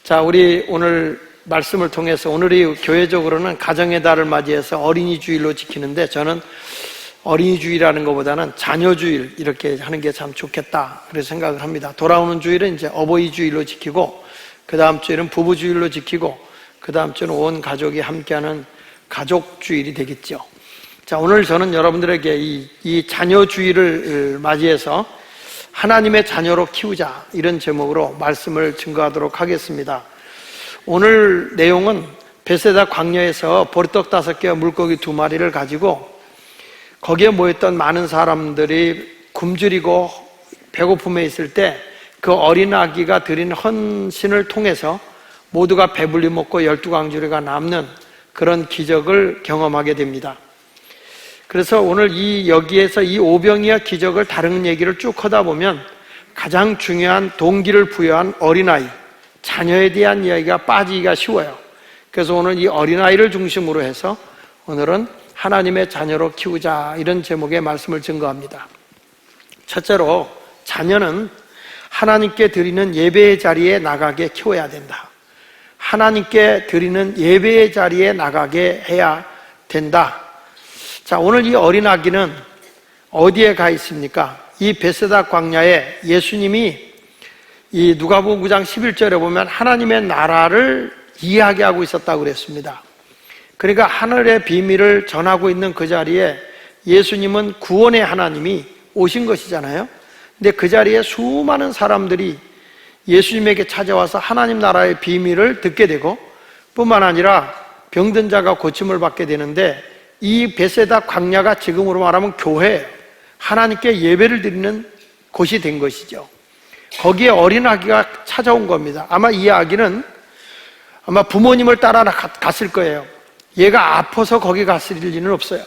자, 우리 오늘 말씀을 통해서 오늘이 교회적으로는 가정의 달을 맞이해서 어린이 주일로 지키는데, 저는 어린이 주일이라는 것보다는 자녀 주일 이렇게 하는 게 참 좋겠다 그래서 생각을 합니다. 돌아오는 주일은 이제 어버이 주일로 지키고, 그 다음 주일은 부부 주일로 지키고, 그 다음 주는 온 가족이 함께하는 가족 주일이 되겠죠. 자, 오늘 저는 여러분들에게 이 자녀 주일을 맞이해서 하나님의 자녀로 키우자, 이런 제목으로 말씀을 증거하도록 하겠습니다. 오늘 내용은 베세다 광야에서 보리떡 5개와 물고기 2마리를 가지고 거기에 모였던 많은 사람들이 굶주리고 배고픔에 있을 때 그 어린 아기가 드린 헌신을 통해서 모두가 배불리 먹고 12광주리가 남는 그런 기적을 경험하게 됩니다. 그래서 오늘 여기에서 이 오병이어 기적을 다른 얘기를 쭉 하다 보면 가장 중요한 동기를 부여한 어린아이, 자녀에 대한 이야기가 빠지기가 쉬워요. 그래서 오늘 이 어린아이를 중심으로 해서 오늘은 하나님의 자녀로 키우자, 이런 제목의 말씀을 증거합니다. 첫째로, 자녀는 하나님께 드리는 예배의 자리에 나가게 키워야 된다. 하나님께 드리는 예배의 자리에 나가게 해야 된다. 자, 오늘 이 어린 아기는 어디에 가 있습니까? 이 베세다 광야에 예수님이 이 누가복음 9장 11절에 보면 하나님의 나라를 이야기하고 있었다고 그랬습니다. 그러니까 하늘의 비밀을 전하고 있는 그 자리에 예수님은 구원의 하나님이 오신 것이잖아요. 근데 그 자리에 수많은 사람들이 예수님에게 찾아와서 하나님 나라의 비밀을 듣게 되고, 뿐만 아니라 병든 자가 고침을 받게 되는데, 이 베세다 광야가 지금으로 말하면 교회, 하나님께 예배를 드리는 곳이 된 것이죠. 거기에 어린 아기가 찾아온 겁니다. 아마 이 아기는 아마 부모님을 따라 갔을 거예요. 얘가 아파서 거기 갔을 리는 없어요.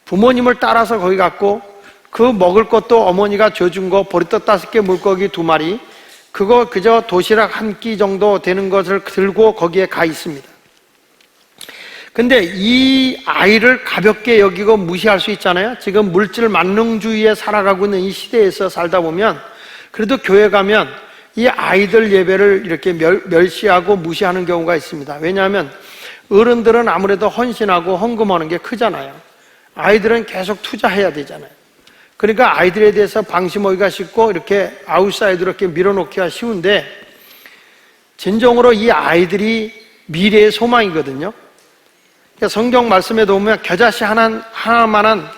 부모님을 따라서 거기 갔고, 그 먹을 것도 어머니가 줘준 거 보리떡 5개 물고기 2마리, 그거 그저 도시락 한 끼 정도 되는 것을 들고 거기에 가 있습니다. 근데 이 아이를 가볍게 여기고 무시할 수 있잖아요. 지금 물질 만능주의에 살아가고 있는 이 시대에서 살다 보면 그래도 교회 가면 이 아이들 예배를 이렇게 멸시하고 무시하는 경우가 있습니다. 왜냐하면 어른들은 아무래도 헌신하고 헌금하는 게 크잖아요. 아이들은 계속 투자해야 되잖아요. 그러니까 아이들에 대해서 방심하기가 쉽고 이렇게 아웃사이드로 이렇게 밀어놓기가 쉬운데, 진정으로 이 아이들이 미래의 소망이거든요. 그러니까 성경 말씀에도 보면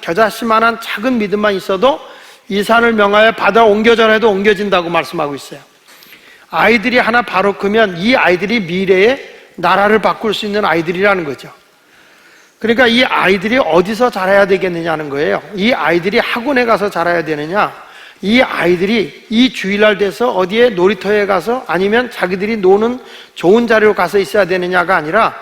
겨자씨만한 작은 믿음만 있어도 이 산을 명하여 바다로 옮겨져라 해도 옮겨진다고 말씀하고 있어요. 아이들이 하나 바로 크면 이 아이들이 미래의 나라를 바꿀 수 있는 아이들이라는 거죠. 그러니까 이 아이들이 어디서 자라야 되겠느냐는 거예요. 이 아이들이 학원에 가서 자라야 되느냐, 이 아이들이 이 주일날 돼서 어디에 놀이터에 가서 아니면 자기들이 노는 좋은 자리로 가서 있어야 되느냐가 아니라,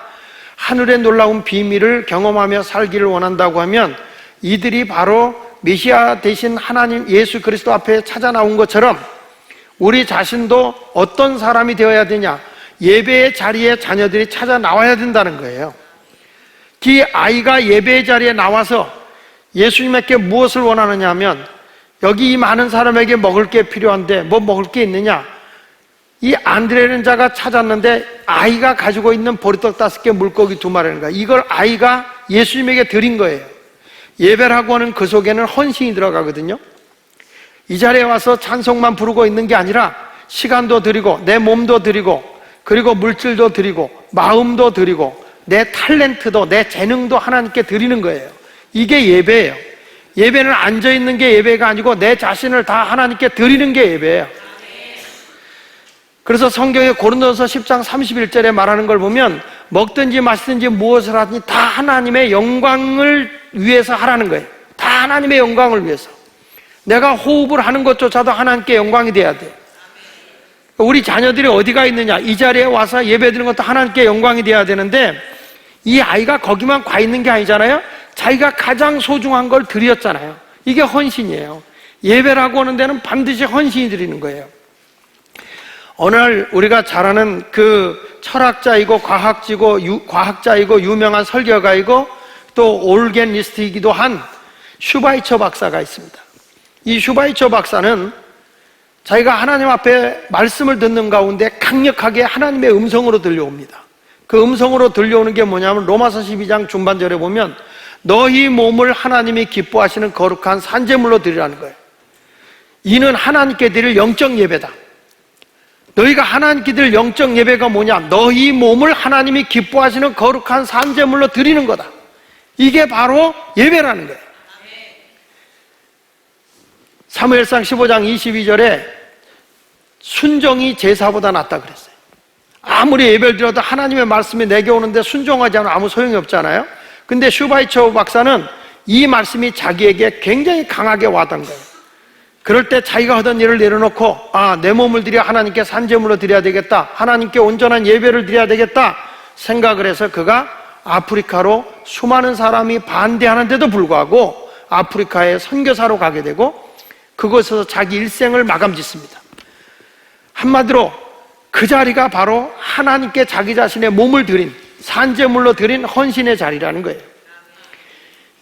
하늘의 놀라운 비밀을 경험하며 살기를 원한다고 하면 이들이 바로 메시아 되신 하나님 예수 그리스도 앞에 찾아 나온 것처럼 우리 자신도 어떤 사람이 되어야 되냐, 예배의 자리에 자녀들이 찾아 나와야 된다는 거예요. 이 아이가 예배의 자리에 나와서 예수님께 무엇을 원하느냐 하면, 여기 이 많은 사람에게 먹을 게 필요한데 뭐 먹을 게 있느냐, 이 안드레라는 자가 찾았는데 아이가 가지고 있는 보리떡 5개 물고기 2마리라는 거야. 이걸 아이가 예수님에게 드린 거예요. 예배라고 하는 그 속에는 헌신이 들어가거든요. 이 자리에 와서 찬송만 부르고 있는 게 아니라 시간도 드리고 내 몸도 드리고 그리고 물질도 드리고 마음도 드리고 내 탤런트도 내 재능도 하나님께 드리는 거예요. 이게 예배예요. 예배는 앉아있는 게 예배가 아니고 내 자신을 다 하나님께 드리는 게 예배예요. 그래서 성경에 고린도서 10장 31절에 말하는 걸 보면 먹든지 마시든지 무엇을 하든지 다 하나님의 영광을 위해서 하라는 거예요. 다 하나님의 영광을 위해서. 내가 호흡을 하는 것조차도 하나님께 영광이 돼야 돼요. 우리 자녀들이 어디가 있느냐, 이 자리에 와서 예배드리는 것도 하나님께 영광이 돼야 되는데, 이 아이가 거기만 가 있는 게 아니잖아요. 자기가 가장 소중한 걸 드렸잖아요. 이게 헌신이에요. 예배라고 하는 데는 반드시 헌신이 드리는 거예요. 오늘 우리가 잘 아는 그 철학자이고 과학자이고 유명한 설교가이고 또 올게니스트이기도 한 슈바이처 박사가 있습니다. 이 슈바이처 박사는 자기가 하나님 앞에 말씀을 듣는 가운데 강력하게 하나님의 음성으로 들려옵니다. 그 음성으로 들려오는 게 뭐냐면 로마서 12장 중반절에 보면 너희 몸을 하나님이 기뻐하시는 거룩한 산제물로 드리라는 거예요. 이는 하나님께 드릴 영적 예배다. 너희가 하나님께 드릴 영적 예배가 뭐냐? 너희 몸을 하나님이 기뻐하시는 거룩한 산제물로 드리는 거다. 이게 바로 예배라는 거예요. 사무엘상 15장 22절에 순종이 제사보다 낫다 그랬어요. 아무리 예배를 드려도 하나님의 말씀이 내게 오는데 순종하지 않으면 아무 소용이 없잖아요. 근데 슈바이처 박사는 이 말씀이 자기에게 굉장히 강하게 와닿은 거예요. 그럴 때 자기가 하던 일을 내려놓고 내 몸을 드려 하나님께 산제물로 드려야 되겠다, 하나님께 온전한 예배를 드려야 되겠다 생각을 해서 그가 아프리카로 수많은 사람이 반대하는데도 불구하고 아프리카에 선교사로 가게 되고 그곳에서 자기 일생을 마감 짓습니다. 한마디로 그 자리가 바로 하나님께 자기 자신의 몸을 드린, 산제물로 드린 헌신의 자리라는 거예요.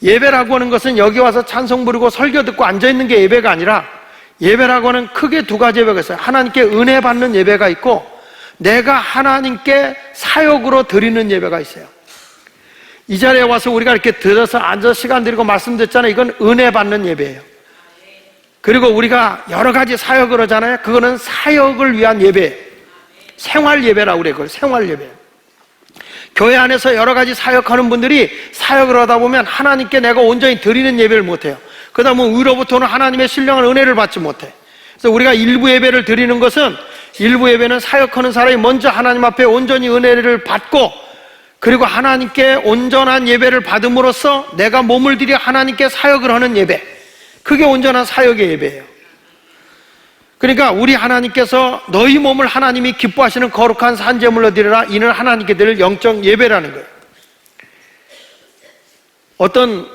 예배라고 하는 것은 여기 와서 찬송 부르고 설교 듣고 앉아있는 게 예배가 아니라, 예배라고 하는 크게 두 가지 예배가 있어요. 하나님께 은혜 받는 예배가 있고 내가 하나님께 사역으로 드리는 예배가 있어요. 이 자리에 와서 우리가 이렇게 들어서 앉아서 시간 드리고 말씀 듣잖아요. 이건 은혜 받는 예배예요. 그리고 우리가 여러 가지 사역을 하잖아요. 그거는 사역을 위한 예배예요. 생활 예배라고 그래요. 그걸 생활 예배. 교회 안에서 여러 가지 사역하는 분들이 사역을 하다 보면 하나님께 내가 온전히 드리는 예배를 못해요. 그러다 보면 위로부터는 하나님의 신령한 은혜를 받지 못해. 그래서 우리가 일부 예배를 드리는 것은, 일부 예배는 사역하는 사람이 먼저 하나님 앞에 온전히 은혜를 받고 그리고 하나님께 온전한 예배를 받음으로써 내가 몸을 들여 하나님께 사역을 하는 예배, 그게 온전한 사역의 예배예요. 그러니까 우리 하나님께서 너희 몸을 하나님이 기뻐하시는 거룩한 산제물로 드리라, 이는 하나님께 드릴 영적 예배라는 거예요. 어떤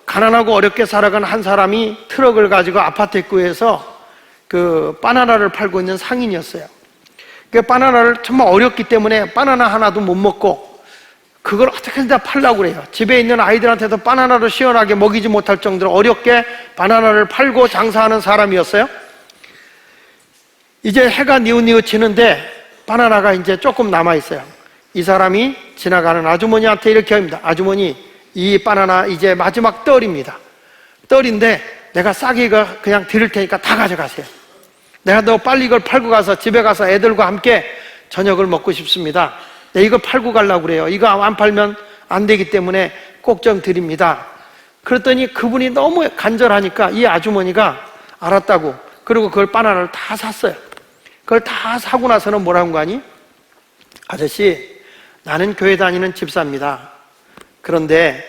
가난하고 어렵게 살아간 한 사람이 트럭을 가지고 아파트 입구에서 바나나를 팔고 있는 상인이었어요. 그 바나나를 정말 어렵기 때문에 바나나 하나도 못 먹고 그걸 어떻게든 다 팔려고 그래요. 집에 있는 아이들한테도 바나나를 시원하게 먹이지 못할 정도로 어렵게 바나나를 팔고 장사하는 사람이었어요. 이제 해가 뉘우뉘우치는데 바나나가 이제 조금 남아있어요. 이 사람이 지나가는 아주머니한테 이렇게 합니다. 아주머니, 이 바나나 이제 마지막 떨입니다. 떨인데 내가 싸게 그냥 드릴 테니까 다 가져가세요. 내가 너 빨리 이걸 팔고 가서 집에 가서 애들과 함께 저녁을 먹고 싶습니다. 네, 이거 팔고 가려고 그래요. 이거 안 팔면 안 되기 때문에 꼭 좀 드립니다. 그랬더니 그분이 너무 간절하니까 이 아주머니가 알았다고, 그리고 그걸 바나나를 다 샀어요. 그걸 다 사고 나서는 뭐라고 하니? 아저씨, 나는 교회 다니는 집사입니다. 그런데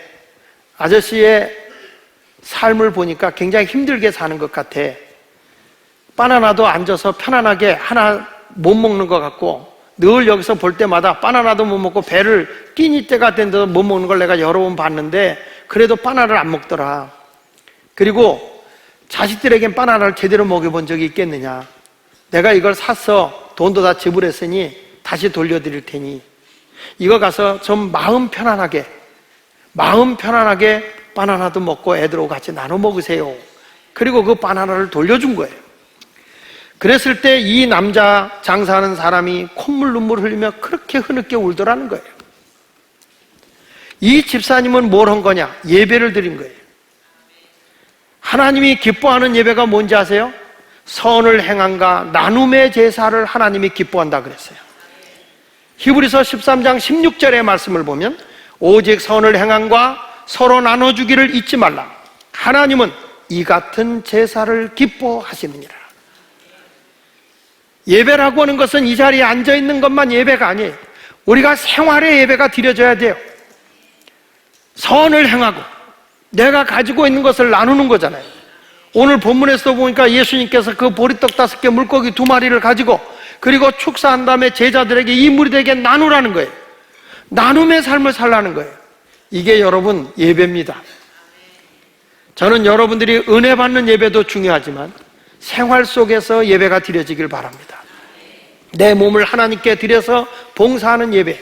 아저씨의 삶을 보니까 굉장히 힘들게 사는 것 같아. 바나나도 앉아서 편안하게 하나 못 먹는 것 같고, 늘 여기서 볼 때마다 바나나도 못 먹고 배를 끼니 때가 된데도 못 먹는 걸 내가 여러 번 봤는데 그래도 바나나를 안 먹더라. 그리고 자식들에겐 바나나를 제대로 먹여본 적이 있겠느냐. 내가 이걸 사서 돈도 다 지불했으니 다시 돌려드릴 테니 이거 가서 좀 마음 편안하게 바나나도 먹고 애들하고 같이 나눠 먹으세요. 그리고 그 바나나를 돌려준 거예요. 그랬을 때 이 남자 장사하는 사람이 콧물 눈물 흘리며 그렇게 흐느껴 울더라는 거예요. 이 집사님은 뭘 한 거냐? 예배를 드린 거예요. 하나님이 기뻐하는 예배가 뭔지 아세요? 선을 행함과 나눔의 제사를 하나님이 기뻐한다 그랬어요. 히브리서 13장 16절의 말씀을 보면 오직 선을 행함과 서로 나눠주기를 잊지 말라. 하나님은 이 같은 제사를 기뻐하시느니라. 예배라고 하는 것은 이 자리에 앉아있는 것만 예배가 아니에요. 우리가 생활의 예배가 드려져야 돼요. 선을 행하고 내가 가지고 있는 것을 나누는 거잖아요. 오늘 본문에서도 보니까 예수님께서 그 보리떡 5개 물고기 2마리를 가지고 그리고 축사한 다음에 제자들에게 이 무리들에게 나누라는 거예요. 나눔의 삶을 살라는 거예요. 이게 여러분 예배입니다. 저는 여러분들이 은혜 받는 예배도 중요하지만 생활 속에서 예배가 드려지길 바랍니다. 내 몸을 하나님께 드려서 봉사하는 예배,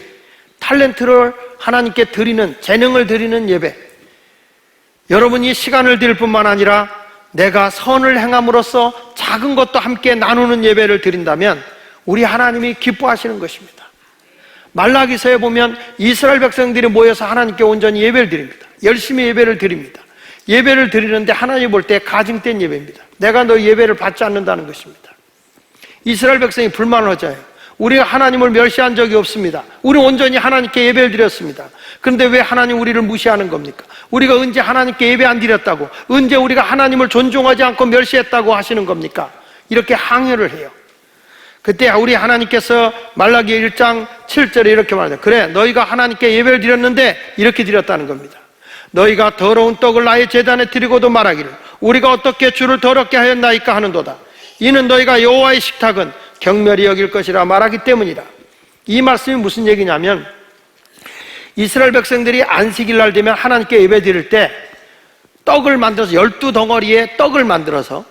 탤런트를 하나님께 드리는, 재능을 드리는 예배, 여러분이 시간을 드릴 뿐만 아니라 내가 선을 행함으로써 작은 것도 함께 나누는 예배를 드린다면 우리 하나님이 기뻐하시는 것입니다. 말라기서에 보면 이스라엘 백성들이 모여서 하나님께 온전히 예배를 드립니다. 열심히 예배를 드립니다. 예배를 드리는데 하나님 볼 때 가증된 예배입니다. 내가 너 예배를 받지 않는다는 것입니다. 이스라엘 백성이 불만을 하자요. 우리가 하나님을 멸시한 적이 없습니다. 우리 온전히 하나님께 예배를 드렸습니다. 그런데 왜 하나님 우리를 무시하는 겁니까? 우리가 언제 하나님께 예배 안 드렸다고, 언제 우리가 하나님을 존중하지 않고 멸시했다고 하시는 겁니까? 이렇게 항의를 해요. 그때 우리 하나님께서 말라기 1장 7절에 이렇게 말합니다. 그래, 너희가 하나님께 예배를 드렸는데 이렇게 드렸다는 겁니다. 너희가 더러운 떡을 나의 제단에 드리고도 말하기를 우리가 어떻게 주를 더럽게 하였나이까 하는도다. 이는 너희가 여호와의 식탁은 경멸히 여길 것이라 말하기 때문이라. 이 말씀이 무슨 얘기냐면, 이스라엘 백성들이 안식일 날 되면 하나님께 예배 드릴 때 떡을 만들어서 12덩어리의 떡을 만들어서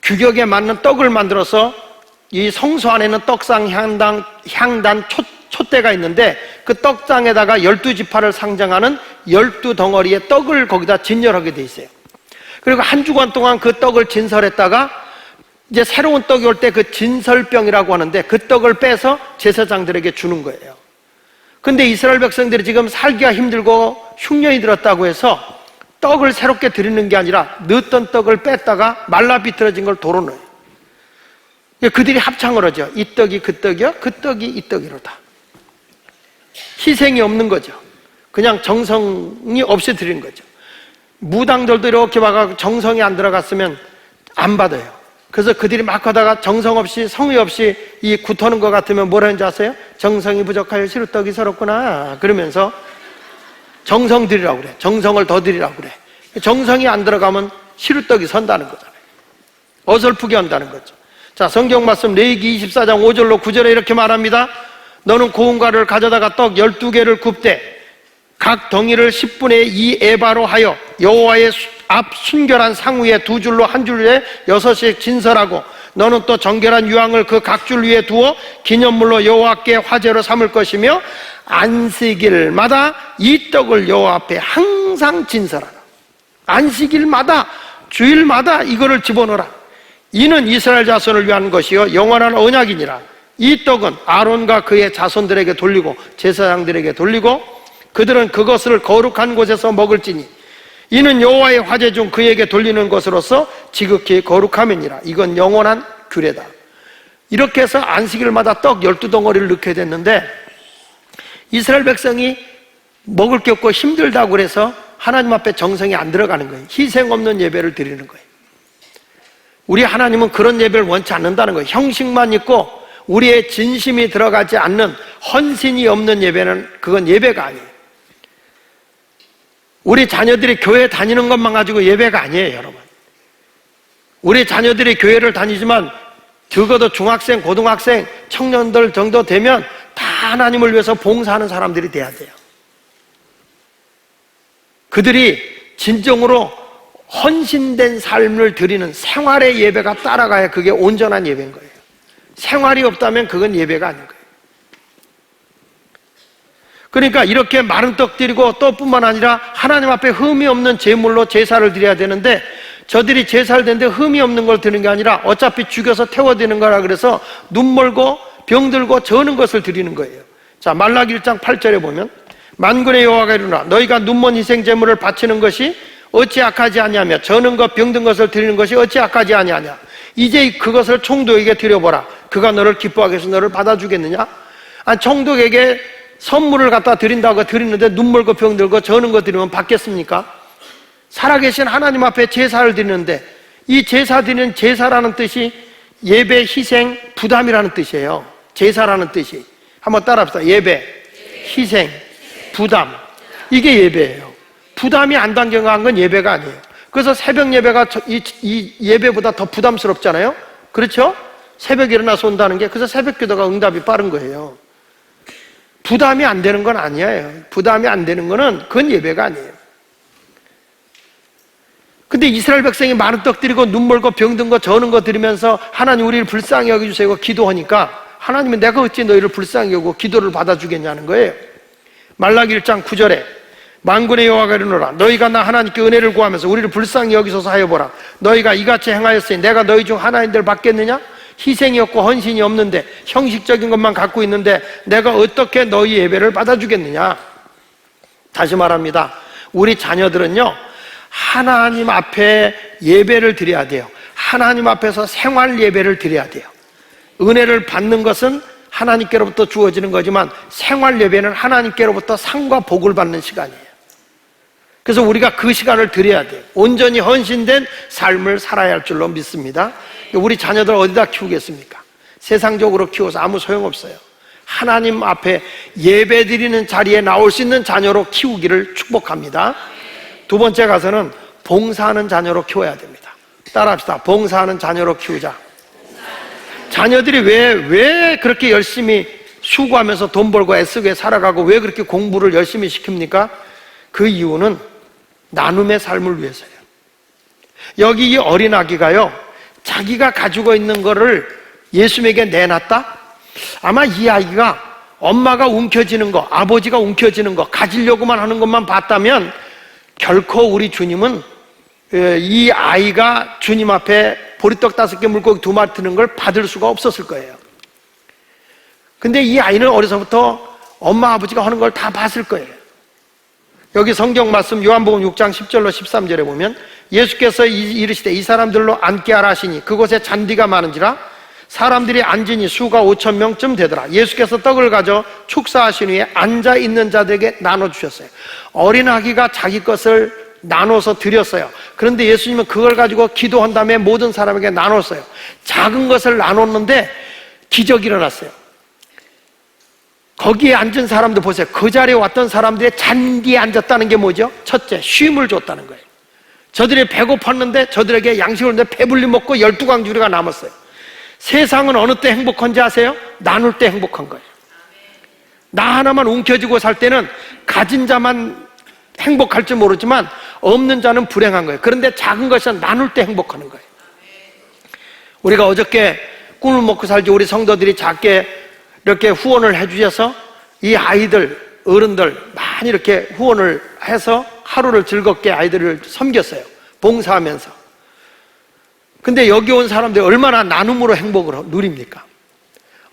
규격에 맞는 떡을 만들어서 이 성소 안에는 떡상, 향단, 촛대가 있는데 그 떡상에다가 12지파를 상징하는 12덩어리의 떡을 거기다 진열하게 돼 있어요. 그리고 한 주간 동안 그 떡을 진설했다가 이제 새로운 떡이 올 때 그 진설병이라고 하는데 그 떡을 빼서 제사장들에게 주는 거예요. 근데 이스라엘 백성들이 지금 살기가 힘들고 흉년이 들었다고 해서 떡을 새롭게 드리는 게 아니라 넣었던 떡을 뺐다가 말라 비틀어진 걸 도로 넣어요. 그들이 합창을 하죠. 이 떡이 그 떡이요, 그 떡이 이 떡이로다. 희생이 없는 거죠. 그냥 정성이 없이 드리는 거죠. 무당들도 이렇게 봐가 정성이 안 들어갔으면 안 받아요. 그래서 그들이 막 하다가 정성 없이, 성의 없이 이 굿하는 것 같으면 뭐라 하는지 아세요? 정성이 부족하여 시루떡이 서럽구나 그러면서 정성 드리라고 그래. 정성을 더 드리라고 그래. 정성이 안 들어가면 시루떡이 선다는 거잖아요. 어설프게 한다는 거죠. 자, 성경 말씀 레위기 24장 5절로 9절에 이렇게 말합니다. 너는 고운 가루를 가져다가 떡 12개를 굽되 각 덩이를 10분의 2 에바로 하여 여호와의 앞 순결한 상위에 2줄로 한 줄에 6씩 진설하고 너는 또 정결한 유황을 그 각 줄 위에 두어 기념물로 여호와께 화제로 삼을 것이며 안식일마다 이 떡을 여호와 앞에 항상 진설하라. 안식일마다, 주일마다 이거를 집어넣어라. 이는 이스라엘 자손을 위한 것이요 영원한 언약이니라. 이 떡은 아론과 그의 자손들에게 돌리고 제사장들에게 돌리고 그들은 그것을 거룩한 곳에서 먹을지니 이는 여호와의 화제 중 그에게 돌리는 것으로서 지극히 거룩함이니라. 이건 영원한 규례다. 이렇게 해서 안식일마다 떡 12덩어리를 넣게 됐는데 이스라엘 백성이 먹을 게 없고 힘들다고 그래서 하나님 앞에 정성이 안 들어가는 거예요. 희생 없는 예배를 드리는 거예요. 우리 하나님은 그런 예배를 원치 않는다는 거예요. 형식만 있고 우리의 진심이 들어가지 않는 헌신이 없는 예배는 그건 예배가 아니에요. 우리 자녀들이 교회 다니는 것만 가지고 예배가 아니에요, 여러분. 우리 자녀들이 교회를 다니지만 적어도 중학생, 고등학생, 청년들 정도 되면 다 하나님을 위해서 봉사하는 사람들이 돼야 돼요. 그들이 진정으로 헌신된 삶을 드리는 생활의 예배가 따라가야 그게 온전한 예배인 거예요. 생활이 없다면 그건 예배가 아닌 거예요. 그러니까 이렇게 마른 떡 드리고 또 뿐만 아니라 하나님 앞에 흠이 없는 제물로 제사를 드려야 되는데 저들이 제사를 드리는데 흠이 없는 걸 드리는 게 아니라 어차피 죽여서 태워드리는 거라 그래서 눈 멀고 병들고 저는 것을 드리는 거예요. 자, 말라기 1장 8절에 보면 만군의 여호와가 이르노라 너희가 눈먼 희생 제물을 바치는 것이 어찌 악하지 아니하며 저는 것 병든 것을 드리는 것이 어찌 악하지 아니하냐. 이제 그것을 총독에게 드려보라. 그가 너를 기뻐하게 해서 너를 받아주겠느냐. 총독에게 선물을 갖다 드린다고 드리는데 눈 멀고 병들고 저는 거 드리면 받겠습니까? 살아계신 하나님 앞에 제사를 드리는데 이 제사 드리는 제사라는 뜻이 예배, 희생, 부담이라는 뜻이에요. 제사라는 뜻이. 한번 따라합시다. 예배, 희생, 부담. 이게 예배예요. 부담이 안 담겨간 건 예배가 아니에요. 그래서 새벽 예배가 이 예배보다 더 부담스럽잖아요. 그렇죠? 새벽에 일어나서 온다는 게. 그래서 새벽 기도가 응답이 빠른 거예요. 부담이 안 되는 건 아니에요. 부담이 안 되는 거는 그건 예배가 아니에요. 근데 이스라엘 백성이 많은 떡 드리고 눈 멀고 병든 거 저는 거 드리면서 하나님 우리를 불쌍히 여겨주세요 기도하니까 하나님은 내가 어찌 너희를 불쌍히 여기고 기도를 받아주겠냐는 거예요. 말라기 1장 9절에 만군의 여호와가 이르노라 너희가 나 하나님께 은혜를 구하면서 우리를 불쌍히 여기소서 하여 보라. 너희가 이같이 행하였으니 내가 너희 중 하나인들 받겠느냐? 희생이 없고 헌신이 없는데 형식적인 것만 갖고 있는데 내가 어떻게 너희 예배를 받아주겠느냐? 다시 말합니다. 우리 자녀들은요 하나님 앞에 예배를 드려야 돼요. 하나님 앞에서 생활 예배를 드려야 돼요. 은혜를 받는 것은 하나님께로부터 주어지는 거지만 생활 예배는 하나님께로부터 상과 복을 받는 시간이에요. 그래서 우리가 그 시간을 드려야 돼요. 온전히 헌신된 삶을 살아야 할 줄로 믿습니다. 우리 자녀들 어디다 키우겠습니까? 세상적으로 키워서 아무 소용없어요. 하나님 앞에 예배 드리는 자리에 나올 수 있는 자녀로 키우기를 축복합니다. 두 번째 가서는 봉사하는 자녀로 키워야 됩니다. 따라합시다. 봉사하는 자녀로 키우자. 자녀들이 왜 그렇게 열심히 수고하면서 돈 벌고 애쓰게 살아가고 왜 그렇게 공부를 열심히 시킵니까? 그 이유는 나눔의 삶을 위해서예요. 여기 이 어린아기가요 자기가 가지고 있는 거를 예수님에게 내놨다? 아마 이 아이가 엄마가 움켜쥐는 거, 아버지가 움켜쥐는 거, 가지려고만 하는 것만 봤다면 결코 우리 주님은 이 아이가 주님 앞에 보리떡 5개 물고기 2마리 드는 걸 받을 수가 없었을 거예요. 근데 이 아이는 어려서부터 엄마 아버지가 하는 걸 다 봤을 거예요. 여기 성경 말씀 요한복음 6장 10절로 13절에 보면 예수께서 이르시되 이 사람들로 앉게 하라 하시니 그곳에 잔디가 많은지라 사람들이 앉으니 수가 5,000명쯤 되더라. 예수께서 떡을 가져 축사하신 후에 앉아있는 자들에게 나눠주셨어요. 어린아기가 자기 것을 나눠서 드렸어요. 그런데 예수님은 그걸 가지고 기도한 다음에 모든 사람에게 나눴어요. 작은 것을 나눴는데 기적이 일어났어요. 거기에 앉은 사람들 보세요. 그 자리에 왔던 사람들의 잔디에 앉았다는 게 뭐죠? 첫째, 쉼을 줬다는 거예요. 저들이 배고팠는데 저들에게 양식을 줬는데 배불리 먹고 12광주리가 남았어요. 세상은 어느 때 행복한지 아세요? 나눌 때 행복한 거예요. 나 하나만 움켜쥐고 살 때는 가진 자만 행복할지 모르지만 없는 자는 불행한 거예요. 그런데 작은 것은 나눌 때 행복하는 거예요. 우리가 어저께 꿈을 먹고 살지 우리 성도들이 작게 이렇게 후원을 해주셔서 이 아이들, 어른들 많이 이렇게 후원을 해서 하루를 즐겁게 아이들을 섬겼어요. 봉사하면서. 근데 여기 온 사람들이 얼마나 나눔으로 행복을 누립니까?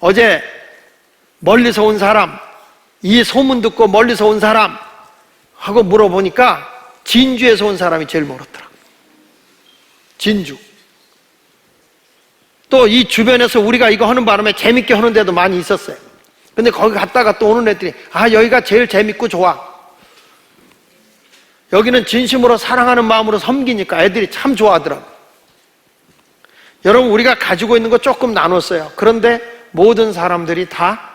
어제 멀리서 온 사람, 이 소문 듣고 멀리서 온 사람 하고 물어보니까 진주에서 온 사람이 제일 멀었더라. 진주. 또 이 주변에서 우리가 이거 하는 바람에 재밌게 하는 데도 많이 있었어요. 근데 거기 갔다가 또 오는 애들이 여기가 제일 재밌고 좋아. 여기는 진심으로 사랑하는 마음으로 섬기니까 애들이 참 좋아하더라고요. 여러분 우리가 가지고 있는 거 조금 나눴어요. 그런데 모든 사람들이 다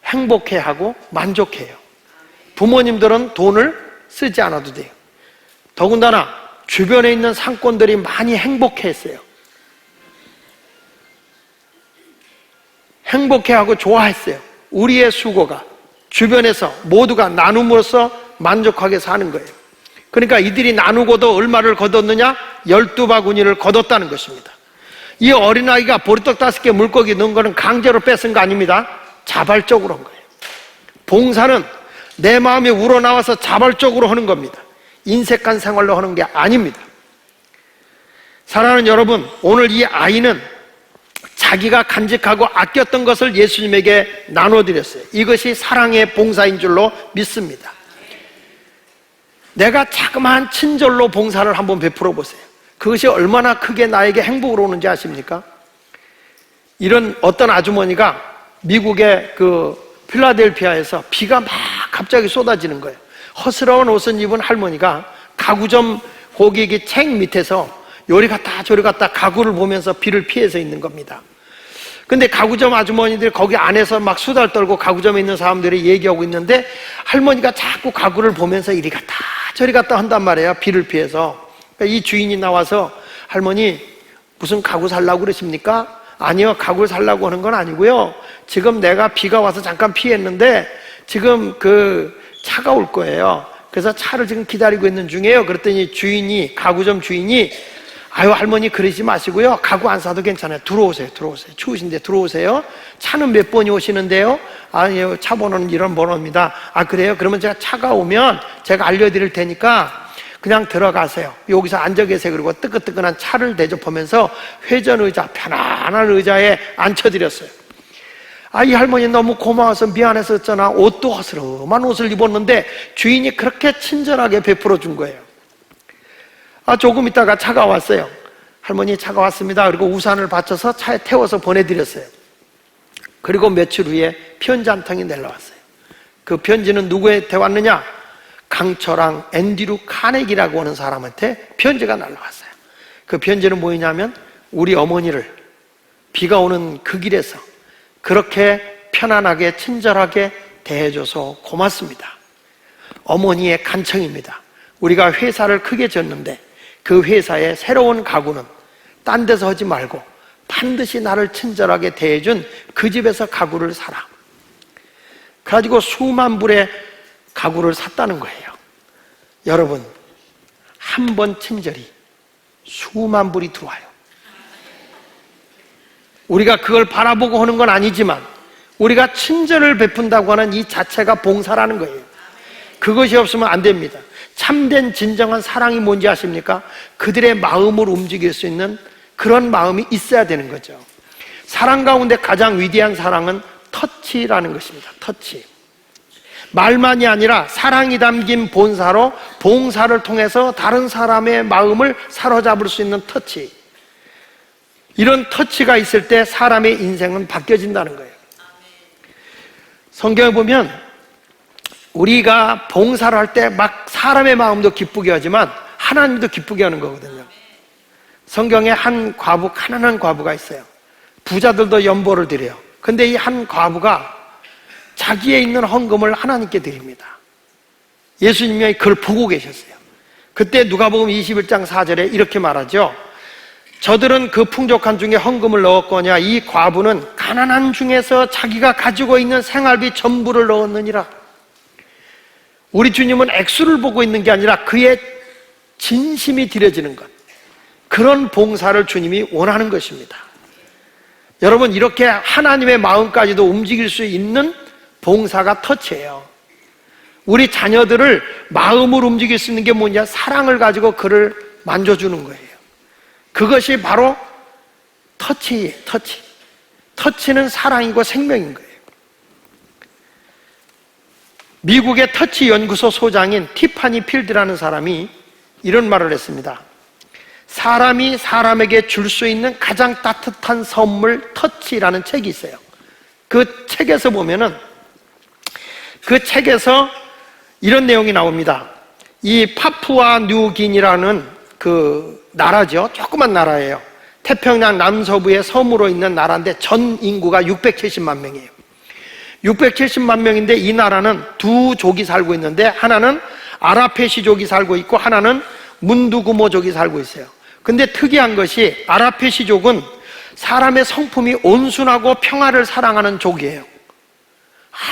행복해하고 만족해요. 부모님들은 돈을 쓰지 않아도 돼요. 더군다나 주변에 있는 상권들이 많이 행복해했어요. 행복해하고 좋아했어요. 우리의 수고가 주변에서 모두가 나눔으로써 만족하게 사는 거예요. 그러니까 이들이 나누고도 얼마를 거뒀느냐? 12바구니를 거뒀다는 것입니다. 이 어린아이가 보리떡 5개 물고기 넣은 거는 강제로 뺏은 거 아닙니다. 자발적으로 한 거예요. 봉사는 내 마음이 우러나와서 자발적으로 하는 겁니다. 인색한 생활로 하는 게 아닙니다. 사랑하는 여러분, 오늘 이 아이는 자기가 간직하고 아꼈던 것을 예수님에게 나눠드렸어요. 이것이 사랑의 봉사인 줄로 믿습니다. 내가 자그마한 친절로 봉사를 한번 베풀어 보세요. 그것이 얼마나 크게 나에게 행복을 오는지 아십니까? 이런 어떤 아주머니가 미국의 그 필라델피아에서 비가 막 갑자기 쏟아지는 거예요. 허스러운 옷을 입은 할머니가 가구점 고객이 책 밑에서 요리 갔다 저리 갔다 가구를 보면서 비를 피해서 있는 겁니다. 근데 가구점 아주머니들이 거기 안에서 막 수다를 떨고 가구점에 있는 사람들이 얘기하고 있는데 할머니가 자꾸 가구를 보면서 이리 갔다 저리 갔다 한단 말이에요. 비를 피해서. 그러니까 이 주인이 나와서 할머니 무슨 가구 살라고 그러십니까? 아니요, 가구를 살라고 하는 건 아니고요. 지금 내가 비가 와서 잠깐 피했는데 지금 그 차가 올 거예요. 그래서 차를 지금 기다리고 있는 중이에요. 그랬더니 주인이, 가구점 주인이 아유, 할머니 그러지 마시고요. 가구 안 사도 괜찮아요. 들어오세요. 추우신데 들어오세요. 차는 몇 번이 오시는데요? 아니요, 차 번호는 이런 번호입니다. 아, 그래요? 그러면 제가 차가 오면 제가 알려드릴 테니까 그냥 들어가세요. 여기서 앉아 계세요. 그리고 뜨끈뜨끈한 차를 대접하면서 회전 의자, 편안한 의자에 앉혀드렸어요. 아, 이 할머니 너무 고마워서 미안해서 어쩌나 옷도 허스름한 옷을 입었는데 주인이 그렇게 친절하게 베풀어 준 거예요. 아, 조금 있다가 차가 왔어요. 할머니 차가 왔습니다. 그리고 우산을 받쳐서 차에 태워서 보내드렸어요. 그리고 며칠 후에 편지 한 통이 날라왔어요. 그 편지는 누구한테 왔느냐? 강철왕 앤드류 카네기라고 하는 사람한테 편지가 날라왔어요. 그 편지는 뭐냐면 우리 어머니를 비가 오는 그 길에서 그렇게 편안하게 친절하게 대해줘서 고맙습니다. 어머니의 간청입니다. 우리가 회사를 크게 졌는데 그 회사의 새로운 가구는 딴 데서 하지 말고 반드시 나를 친절하게 대해준 그 집에서 가구를 사라. 그래가지고 수만 불의 가구를 샀다는 거예요. 여러분, 한 번 친절이 수만 불이 들어와요. 우리가 그걸 바라보고 하는 건 아니지만 우리가 친절을 베푼다고 하는 이 자체가 봉사라는 거예요. 그것이 없으면 안 됩니다. 참된 진정한 사랑이 뭔지 아십니까? 그들의 마음을 움직일 수 있는 그런 마음이 있어야 되는 거죠. 사랑 가운데 가장 위대한 사랑은 터치라는 것입니다. 터치. 말만이 아니라 사랑이 담긴 본사로 봉사를 통해서 다른 사람의 마음을 사로잡을 수 있는 터치. 이런 터치가 있을 때 사람의 인생은 바뀌어진다는 거예요. 성경에 보면 우리가 봉사를 할 때 막 사람의 마음도 기쁘게 하지만 하나님도 기쁘게 하는 거거든요. 성경에 한 과부, 가난한 과부가 있어요. 부자들도 연보를 드려요. 근데 이 한 과부가 자기의 있는 헌금을 하나님께 드립니다. 예수님이 그걸 보고 계셨어요. 그때 누가복음 21장 4절에 이렇게 말하죠. 저들은 그 풍족한 중에 헌금을 넣었거냐 이 과부는 가난한 중에서 자기가 가지고 있는 생활비 전부를 넣었느니라. 우리 주님은 액수를 보고 있는 게 아니라 그의 진심이 드려지는 것, 그런 봉사를 주님이 원하는 것입니다. 여러분, 이렇게 하나님의 마음까지도 움직일 수 있는 봉사가 터치예요. 우리 자녀들을 마음으로 움직일 수 있는 게 뭐냐? 사랑을 가지고 그를 만져주는 거예요. 그것이 바로 터치예요. 터치는 사랑이고 생명인 거예요. 미국의 터치 연구소 소장인 티파니 필드라는 사람이 이런 말을 했습니다. 사람이 사람에게 줄 수 있는 가장 따뜻한 선물 터치라는 책이 있어요. 그 책에서 보면은 그 책에서 이런 내용이 나옵니다. 이 파푸아 뉴기니라는 그 나라죠. 조그만 나라예요. 태평양 남서부의 섬으로 있는 나라인데 전 인구가 670만 명이에요. 670만 명인데 이 나라는 두 족이 살고 있는데 하나는 아라페시족이 살고 있고 하나는 문두구모족이 살고 있어요. 근데 특이한 것이 아라페시족은 사람의 성품이 온순하고 평화를 사랑하는 족이에요.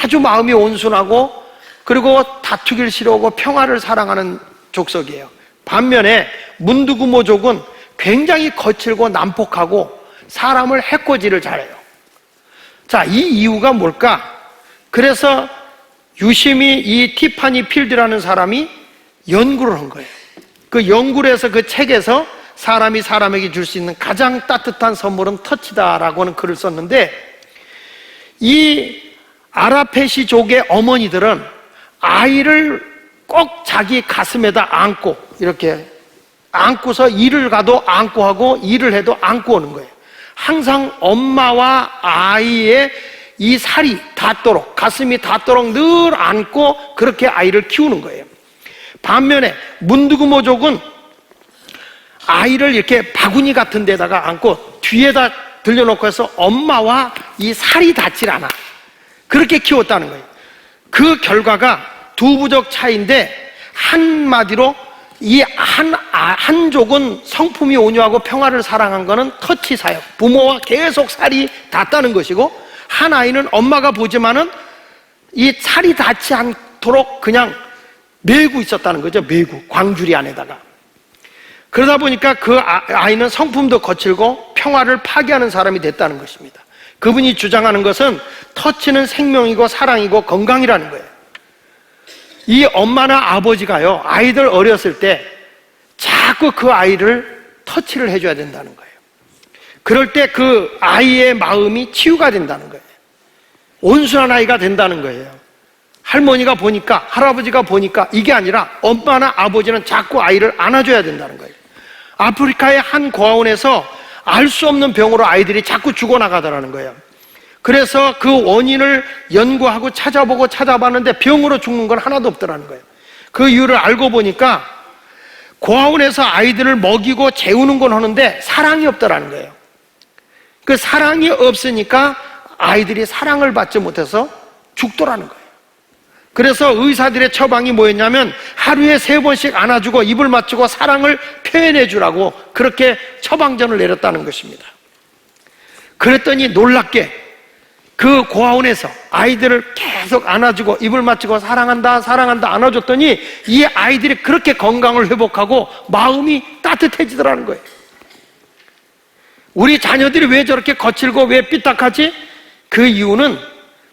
아주 마음이 온순하고 그리고 다투기를 싫어하고 평화를 사랑하는 족속이에요. 반면에 문두구모족은 굉장히 거칠고 난폭하고 사람을 해코지를 잘해요. 자, 이 이유가 뭘까? 그래서 유심히 이 티파니 필드라는 사람이 연구를 한 거예요. 그 연구를 해서 그 책에서 사람이 사람에게 줄 수 있는 가장 따뜻한 선물은 터치다라고 하는 글을 썼는데, 이 아라페시족의 어머니들은 아이를 꼭 자기 가슴에다 안고 이렇게 안고서 일을 가도 안고 하고 일을 해도 안고 오는 거예요. 항상 엄마와 아이의 이 살이 닿도록, 가슴이 닿도록 늘 안고 그렇게 아이를 키우는 거예요. 반면에 문두구모족은 아이를 이렇게 바구니 같은 데다가 안고 뒤에다 들려놓고 해서 엄마와 이 살이 닿질 않아. 그렇게 키웠다는 거예요. 그 결과가 두 부족 차이인데 한마디로 이 한족은 성품이 온유하고 평화를 사랑한 거는 터치 사역, 부모와 계속 살이 닿다는 것이고, 한 아이는 엄마가 보지만은 이 살이 닿지 않도록 그냥 메고 있었다는 거죠. 메고 광주리 안에다가. 그러다 보니까 그 아이는 성품도 거칠고 평화를 파괴하는 사람이 됐다는 것입니다. 그분이 주장하는 것은 터치는 생명이고 사랑이고 건강이라는 거예요. 이 엄마나 아버지가요, 아이들 어렸을 때 자꾸 그 아이를 터치를 해줘야 된다는 거예요. 그럴 때 그 아이의 마음이 치유가 된다는 거예요. 온순한 아이가 된다는 거예요. 할머니가 보니까, 할아버지가 보니까 이게 아니라 엄마나 아버지는 자꾸 아이를 안아줘야 된다는 거예요. 아프리카의 한 고아원에서 알 수 없는 병으로 아이들이 자꾸 죽어나가더라는 거예요. 그래서 그 원인을 연구하고 찾아봤는데 병으로 죽는 건 하나도 없더라는 거예요. 그 이유를 알고 보니까 고아원에서 아이들을 먹이고 재우는 건 하는데 사랑이 없더라는 거예요. 그 사랑이 없으니까 아이들이 사랑을 받지 못해서 죽더라는 거예요. 그래서 의사들의 처방이 뭐였냐면 하루에 3번씩 안아주고 입을 맞추고 사랑을 표현해 주라고 그렇게 처방전을 내렸다는 것입니다. 그랬더니 놀랍게 그 고아원에서 아이들을 계속 안아주고 입을 맞추고 사랑한다 안아줬더니 이 아이들이 그렇게 건강을 회복하고 마음이 따뜻해지더라는 거예요. 우리 자녀들이 왜 저렇게 거칠고 왜 삐딱하지? 그 이유는